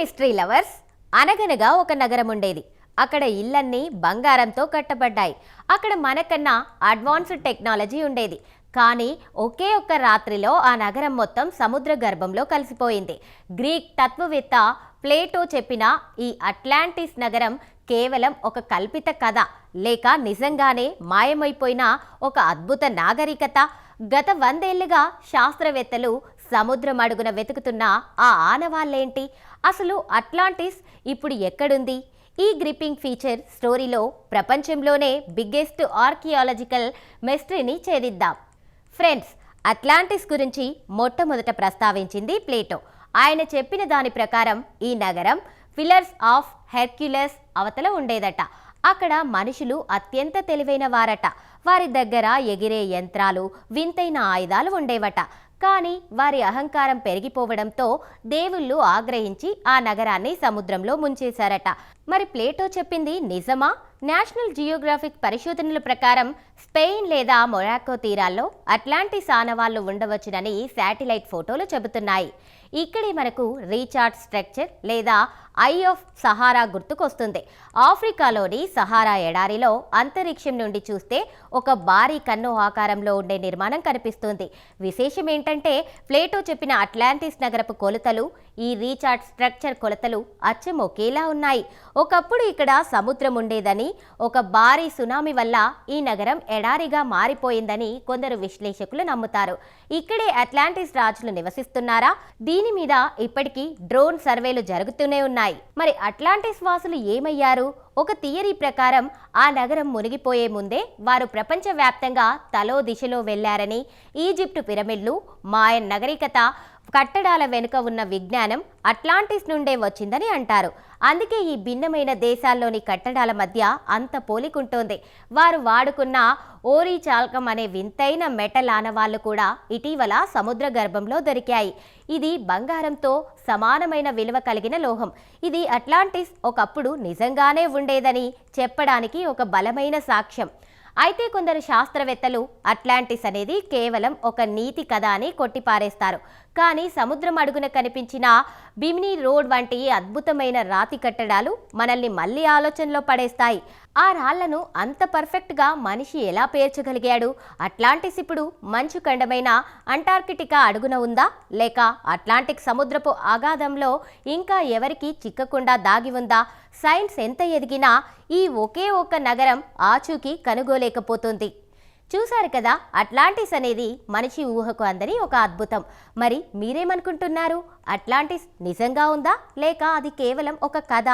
Mystery lovers. అనగనగా ఒక నగరం ఉండేది. అక్కడ ఇళ్ళన్నీ బంగారంతో కట్టబడ్డాయి. అక్కడ మనకన్నా అడ్వాన్స్డ్ టెక్నాలజీ ఉండేది. కానీ ఒకే ఒక్క రాత్రిలో ఆ నగరం మొత్తం సముద్ర గర్భంలో కలిసిపోయింది. గ్రీక్ తత్వవేత్త ప్లేటో చెప్పిన ఈ అట్లాంటిస్ నగరం కేవలం ఒక కల్పిత కథ లేక నిజంగానే మాయమైపోయిన ఒక అద్భుత నాగరికత. గత 100 ఏళ్లుగా శాస్త్రవేత్తలు సముద్రం అడుగున వెతుకుతున్న ఆ ఆనవాళ్ళేంటి? అసలు అట్లాంటిస్ ఇప్పుడు ఎక్కడుంది? ఈ గ్రిప్పింగ్ ఫీచర్ స్టోరీలో ప్రపంచంలోనే బిగ్గెస్ట్ ఆర్కియాలజికల్ మిస్టరీని ఛేదిద్దాం. ఫ్రెండ్స్, అట్లాంటిస్ గురించి మొట్టమొదట ప్రస్తావించింది ప్లేటో. ఆయన చెప్పిన దాని ప్రకారం ఈ నగరం పిల్లర్స్ ఆఫ్ హెర్క్యులస్ అవతల ఉండేదట. అక్కడ మనుషులు అత్యంత తెలివైన వారట. వారి దగ్గర ఎగిరే యంత్రాలు, వింతైన ఆయుధాలు ఉండేవట. కానీ వారి అహంకారం పెరిగిపోవడంతో దేవుళ్ళు ఆగ్రహించి ఆ నగరాన్ని సముద్రంలో ముంచేశారట. మరి ప్లేటో చెప్పింది నిజమా? నేషనల్ జియోగ్రాఫిక్ పరిశోధనల ప్రకారం స్పెయిన్ లేదా మొరాకో తీరాల్లో అట్లాంటిస్ ఆనవాళ్లు ఉండవచ్చునని శాటిలైట్ ఫోటోలు చెబుతున్నాయి. ఇక్కడే మనకు రీచార్జ్ స్ట్రక్చర్ లేదా ఐ ఆఫ్ సహారా గుర్తుకొస్తుంది. ఆఫ్రికాలోని సహారా ఎడారిలో అంతరిక్షం నుండి చూస్తే ఒక భారీ కన్ను ఆకారంలో ఉండే నిర్మాణం కనిపిస్తుంది. విశేషం ఏంటంటే ప్లేటో చెప్పిన అట్లాంటిస్ నగరపు కొలతలు, ఈ రీచార్జ్ స్ట్రక్చర్ కొలతలు అచ్చం ఒకేలా ఉన్నాయి. ఒకప్పుడు ఇక్కడ సముద్రం ఉండేదని, ఒక భారీ సునామీ వల్ల ఈ నగరం ఎడారిగా మారిపోయిందని కొందరు విశ్లేషకులు నమ్ముతారు. ఇక్కడే అట్లాంటిస్ రాజులు నివసిస్తున్నారా? దీని మీద ఇప్పటికీ డ్రోన్ సర్వేలు జరుగుతూనే ఉన్నాయి. మరి అట్లాంటిస్ వాసులు ఏమయ్యారు? ఒక థియరీ ప్రకారం ఆ నగరం మునిగిపోయే ముందే వారు ప్రపంచవ్యాప్తంగా తలో దిశలో వెళ్లారని, ఈజిప్టు పిరమిడ్లు, మాయన్ నాగరికత కట్టడాల వెనుక ఉన్న విజ్ఞానం అట్లాంటిస్ నుండే వచ్చిందని అంటారు. అందుకే ఈ భిన్నమైన దేశాల్లోని కట్టడాల మధ్య అంత పోలికుంటోంది. వారు వాడుకున్న ఓరీ చాల్కం అనే వింతైన మెటల్ ఆనవాళ్లు కూడా ఇటీవల సముద్ర గర్భంలో దొరికాయి. ఇది బంగారంతో సమానమైన విలువ కలిగిన లోహం. ఇది అట్లాంటిస్ ఒకప్పుడు నిజంగానే ఉండేదని చెప్పడానికి ఒక బలమైన సాక్ష్యం. అయితే కొందరు శాస్త్రవేత్తలు అట్లాంటిస్ అనేది కేవలం ఒక నీతి కథ అని కొట్టిపారేస్తారు. కానీ సముద్రం అడుగున కనిపించిన బిమినీ రోడ్ వంటి అద్భుతమైన రాతి కట్టడాలు మనల్ని మళ్ళీ ఆలోచనలో పడేస్తాయి. ఆ రాళ్లను అంత పర్ఫెక్ట్గా మనిషి ఎలా పేర్చగలిగాడు? అట్లాంటిస్ ఇప్పుడు మంచు ఖండమైన అంటార్కిటికా అడుగున ఉందా, లేక అట్లాంటిక్ సముద్రపు అగాధంలో ఇంకా ఎవరికి చిక్కకుండా దాగి ఉందా? సైన్స్ ఎంత ఎదిగినా ఈ ఒకే ఒక్క నగరం ఆచూకీ కనుగోలేకపోతుంది. చూశారు కదా, అట్లాంటిస్ అనేది మనిషి ఊహకు అందని ఒక అద్భుతం. మరి మీరేమనుకుంటున్నారు? అట్లాంటిస్ నిజంగా ఉందా, లేక అది కేవలం ఒక కథ?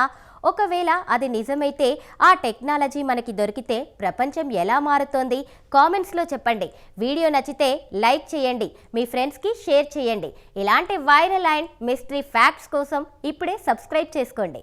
ఒకవేళ అది నిజమైతే ఆ టెక్నాలజీ మనకి దొరికితే ప్రపంచం ఎలా మారుతోంది? కామెంట్స్లో చెప్పండి. వీడియో నచ్చితే లైక్ చేయండి, మీ ఫ్రెండ్స్కి షేర్ చేయండి. ఇలాంటి వైరల్ అండ్ మిస్టరీ ఫ్యాక్ట్స్ కోసం ఇప్పుడే సబ్స్క్రైబ్ చేసుకోండి.